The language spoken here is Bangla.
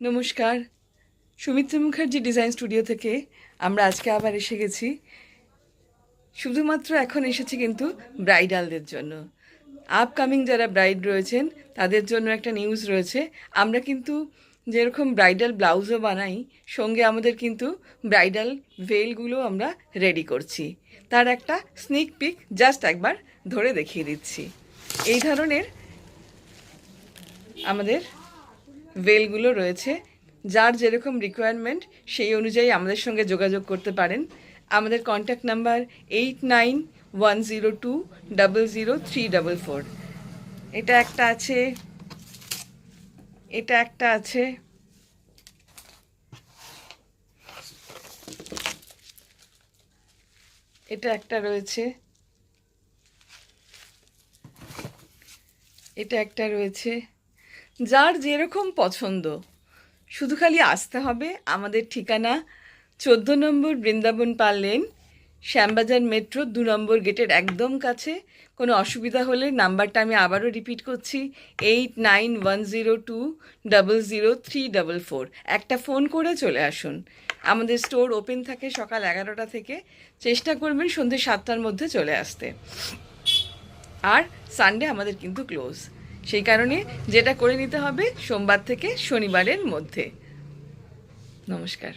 নমস্কার। সুমিত্রা মুখার্জি ডিজাইন স্টুডিও থেকে আমরা আজকে আবার এসে গেছি। শুধুমাত্র এখন এসেছি কিন্তু ব্রাইডালদের জন্য। আপকামিং যারা ব্রাইড রয়েছেন তাদের জন্য একটা নিউজ রয়েছে। আমরা কিন্তু যেরকম ব্রাইডাল ব্লাউজও বানাই, সঙ্গে আমাদের কিন্তু ব্রাইডাল ভেলগুলো আমরা রেডি করছি। তার একটা স্নিক পিক জাস্ট একবার ধরে দেখিয়ে দিচ্ছি। এই ধরনের আমাদের ভেলগুলো রয়েছে। যার যেরকম রিকোয়ারমেন্ট সেই অনুযায়ী আমাদের সঙ্গে যোগাযোগ করতে পারেন। আমাদের কন্ট্যাক্ট নাম্বার 8910200344। এটা একটা আছে, এটা একটা আছে, এটা একটা রয়েছে, এটা একটা রয়েছে। যার যেরকম পছন্দ শুধু খালি আসতে হবে। আমাদের ঠিকানা 14 নম্বর বৃন্দাবন পাল লেন, শ্যামবাজার মেট্রো 2 নম্বর গেটের একদম কাছে। কোনো অসুবিধা হলে নাম্বারটা আমি আবারও রিপিট করছি, 8910200344। একটা ফোন করে চলে আসুন। আমাদের স্টোর ওপেন থাকে সকাল 11টা থেকে। চেষ্টা করবেন সন্ধ্যে 7টার মধ্যে চলে আসতে। আর সানডে আমাদের কিন্তু ক্লোজ। সেই কারণে যেটা করে নিতে হবে সোমবার থেকে শনিবারের মধ্যে। নমস্কার।